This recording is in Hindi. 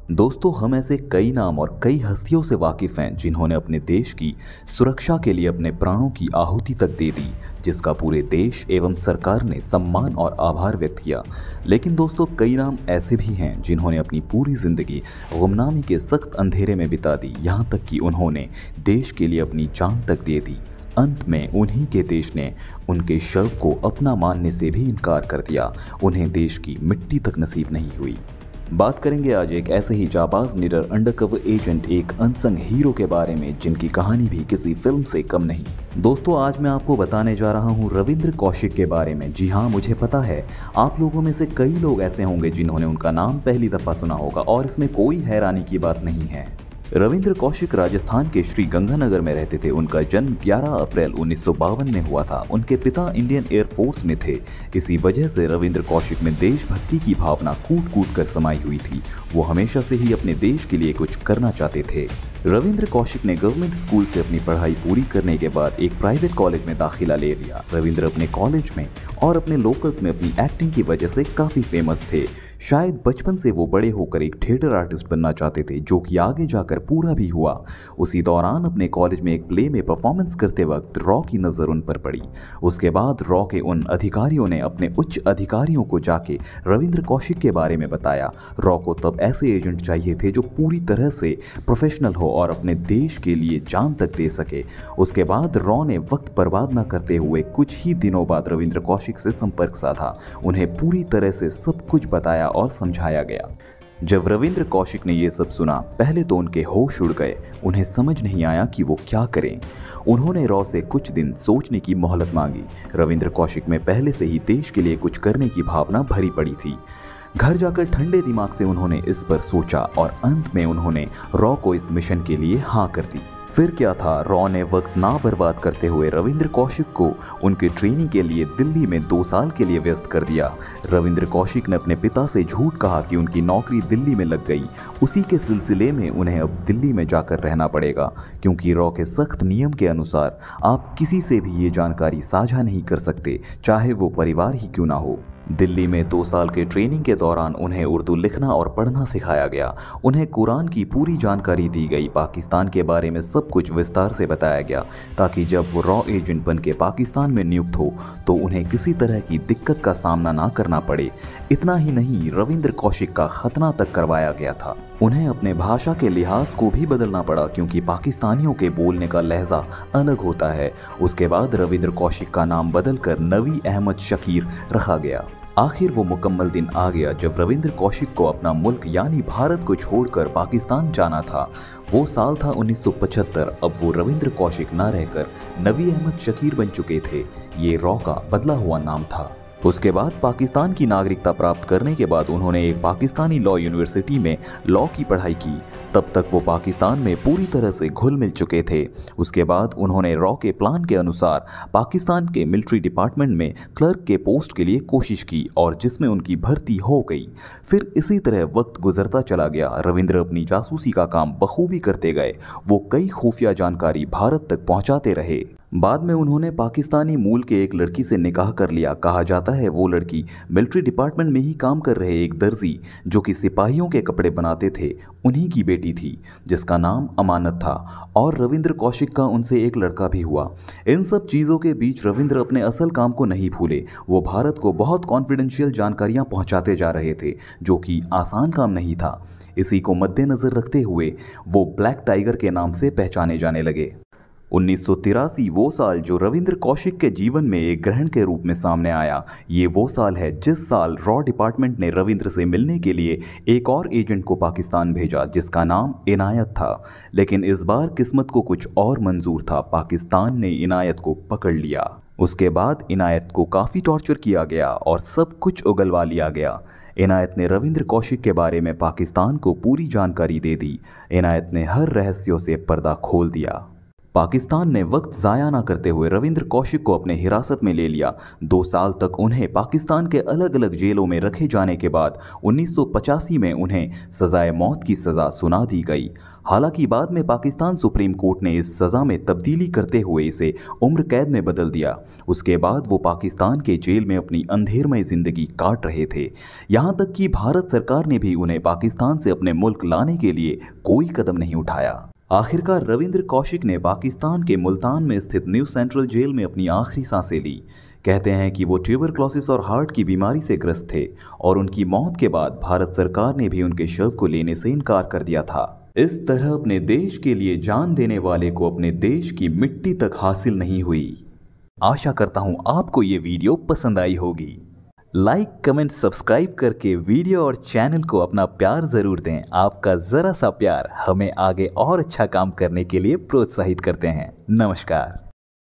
दोस्तों, हम ऐसे कई नाम और कई हस्तियों से वाकिफ हैं जिन्होंने अपने देश की सुरक्षा के लिए अपने प्राणों की आहुति तक दे दी, जिसका पूरे देश एवं सरकार ने सम्मान और आभार व्यक्त किया। लेकिन दोस्तों, कई नाम ऐसे भी हैं जिन्होंने अपनी पूरी जिंदगी गुमनामी के सख्त अंधेरे में बिता दी, यहाँ तक कि उन्होंने देश के लिए अपनी जान तक दे दी। अंत में उन्हीं के देश ने उनके शव को अपना मानने से भी इनकार कर दिया। उन्हें देश की मिट्टी तक नसीब नहीं हुई। बात करेंगे आज एक ऐसे ही जाबाज निडर अंडरकवर एजेंट, एक अनसंग हीरो के बारे में जिनकी कहानी भी किसी फिल्म से कम नहीं। दोस्तों, आज मैं आपको बताने जा रहा हूं रविंद्र कौशिक के बारे में। जी हां, मुझे पता है आप लोगों में से कई लोग ऐसे होंगे जिन्होंने उनका नाम पहली दफा सुना होगा और इसमें कोई हैरानी की बात नहीं है। रविंद्र कौशिक राजस्थान के श्री गंगानगर में रहते थे। उनका जन्म 11 अप्रैल 1952 में हुआ था। उनके पिता इंडियन एयरफोर्स में थे। इसी वजह से रविंद्र कौशिक में देशभक्ति की भावना कूट कूट कर समाई हुई थी। वो हमेशा से ही अपने देश के लिए कुछ करना चाहते थे। रविंद्र कौशिक ने गवर्नमेंट स्कूल से अपनी पढ़ाई पूरी करने के बाद एक प्राइवेट कॉलेज में दाखिला ले लिया। रविंद्र अपने कॉलेज में और अपने लोकल्स में अपनी एक्टिंग की वजह से काफी फेमस थे। शायद बचपन से वो बड़े होकर एक थिएटर आर्टिस्ट बनना चाहते थे, जो कि आगे जाकर पूरा भी हुआ। उसी दौरान अपने कॉलेज में एक प्ले में परफॉर्मेंस करते वक्त रॉ की नज़र उन पर पड़ी। उसके बाद रॉ के उन अधिकारियों ने अपने उच्च अधिकारियों को जाके रविंद्र कौशिक के बारे में बताया। रॉ को तब ऐसे एजेंट चाहिए थे जो पूरी तरह से प्रोफेशनल हो और अपने देश के लिए जान तक दे सके। उसके बाद रॉ ने वक्त बर्बाद न करते हुए कुछ ही दिनों बाद रविंद्र कौशिक से संपर्क साधा। उन्हें पूरी तरह से सब कुछ बताया और समझाया गया। जब रविंद्र कौशिक ने यह सब सुना, पहले तो उनके होश उड़ गए। उन्हें समझ नहीं आया कि वो क्या करें। उन्होंने रॉ से कुछ दिन सोचने की मोहलत मांगी। रविंद्र कौशिक में पहले से ही देश के लिए कुछ करने की भावना भरी पड़ी थी। घर जाकर ठंडे दिमाग से उन्होंने इस पर सोचा और अंत में उन्होंने रॉ को इस मिशन के लिए हाँ कर दी। फिर क्या था, रॉ ने वक्त ना बर्बाद करते हुए रविंद्र कौशिक को उनके ट्रेनिंग के लिए दिल्ली में 2 साल के लिए व्यस्त कर दिया। रविंद्र कौशिक ने अपने पिता से झूठ कहा कि उनकी नौकरी दिल्ली में लग गई। उसी के सिलसिले में उन्हें अब दिल्ली में जाकर रहना पड़ेगा, क्योंकि रॉ के सख्त नियम के अनुसार आप किसी से भी ये जानकारी साझा नहीं कर सकते, चाहे वो परिवार ही क्यों ना हो। दिल्ली में 2 साल के ट्रेनिंग के दौरान उन्हें उर्दू लिखना और पढ़ना सिखाया गया। उन्हें कुरान की पूरी जानकारी दी गई। पाकिस्तान के बारे में सब कुछ विस्तार से बताया गया, ताकि जब वो रॉ एजेंट बन के पाकिस्तान में नियुक्त हो तो उन्हें किसी तरह की दिक्कत का सामना ना करना पड़े। इतना ही नहीं, रविंद्र कौशिक का खतना तक करवाया गया था। उन्हें अपने भाषा के लिहाज को भी बदलना पड़ा, क्योंकि पाकिस्तानियों के बोलने का लहजा अलग होता है। उसके बाद रविंद्र कौशिक का नाम बदलकर नवी अहमद शकीर रखा गया। आखिर वो मुकम्मल दिन आ गया जब रविंद्र कौशिक को अपना मुल्क यानी भारत को छोड़कर पाकिस्तान जाना था। वो साल था 1975। अब वो रविंद्र कौशिक ना रहकर नवी अहमद शकीर बन चुके थे। ये रॉ का बदला हुआ नाम था। उसके बाद पाकिस्तान की नागरिकता प्राप्त करने के बाद उन्होंने एक पाकिस्तानी लॉ यूनिवर्सिटी में लॉ की पढ़ाई की। तब तक वो पाकिस्तान में पूरी तरह से घुल मिल चुके थे। उसके बाद उन्होंने रॉ के प्लान के अनुसार पाकिस्तान के मिलिट्री डिपार्टमेंट में क्लर्क के पोस्ट के लिए कोशिश की और जिसमें उनकी भर्ती हो गई। फिर इसी तरह वक्त गुजरता चला गया। रविंद्र अपनी जासूसी का काम बखूबी करते गए। वो कई खुफिया जानकारी भारत तक पहुंचाते रहे। बाद में उन्होंने पाकिस्तानी मूल के एक लड़की से निकाह कर लिया। कहा जाता है वो लड़की मिलिट्री डिपार्टमेंट में ही काम कर रहे एक दर्जी, जो कि सिपाहियों के कपड़े बनाते थे, उन्हीं की बेटी थी, जिसका नाम अमानत था। और रविंद्र कौशिक का उनसे एक लड़का भी हुआ। इन सब चीज़ों के बीच रविंद्र अपने असल काम को नहीं भूले। वो भारत को बहुत कॉन्फिडेंशियल जानकारियां पहुंचाते जा रहे थे, जो कि आसान काम नहीं था। इसी को मद्देनज़र रखते हुए वो ब्लैक टाइगर के नाम से पहचाने जाने लगे। 1983 वो साल जो रविंद्र कौशिक के जीवन में एक ग्रहण के रूप में सामने आया। ये वो साल है जिस साल रॉ डिपार्टमेंट ने रविंद्र से मिलने के लिए एक और एजेंट को पाकिस्तान भेजा, जिसका नाम इनायत था। लेकिन इस बार किस्मत को कुछ और मंजूर था। पाकिस्तान ने इनायत को पकड़ लिया। उसके बाद इनायत को काफ़ी टॉर्चर किया गया और सब कुछ उगलवा लिया गया। इनायत ने रविंद्र कौशिक के बारे में पाकिस्तान को पूरी जानकारी दे दी। इनायत ने हर रहस्यों से पर्दा खोल दिया। पाकिस्तान ने वक्त ज़ाया न करते हुए रविंद्र कौशिक को अपने हिरासत में ले लिया। 2 साल तक उन्हें पाकिस्तान के अलग अलग जेलों में रखे जाने के बाद 1985 में उन्हें सजाए मौत की सज़ा सुना दी गई। हालांकि बाद में पाकिस्तान सुप्रीम कोर्ट ने इस सज़ा में तब्दीली करते हुए इसे उम्र कैद में बदल दिया। उसके बाद वो पाकिस्तान के जेल में अपनी अंधेरमय ज़िंदगी काट रहे थे। यहाँ तक कि भारत सरकार ने भी उन्हें पाकिस्तान से अपने मुल्क लाने के लिए कोई कदम नहीं उठाया। आखिरकार रविंद्र कौशिक ने पाकिस्तान के मुल्तान में स्थित न्यू सेंट्रल जेल में अपनी आखिरी सांसें ली। कहते हैं कि वो ट्यूबरक्लोसिस और हार्ट की बीमारी से ग्रस्त थे और उनकी मौत के बाद भारत सरकार ने भी उनके शव को लेने से इनकार कर दिया था। इस तरह अपने देश के लिए जान देने वाले को अपने देश की मिट्टी तक हासिल नहीं हुई। आशा करता हूँ आपको ये वीडियो पसंद आई होगी। लाइक, कमेंट, सब्सक्राइब करके वीडियो और चैनल को अपना प्यार ज़रूर दें। आपका ज़रा सा प्यार हमें आगे और अच्छा काम करने के लिए प्रोत्साहित करते हैं। नमस्कार।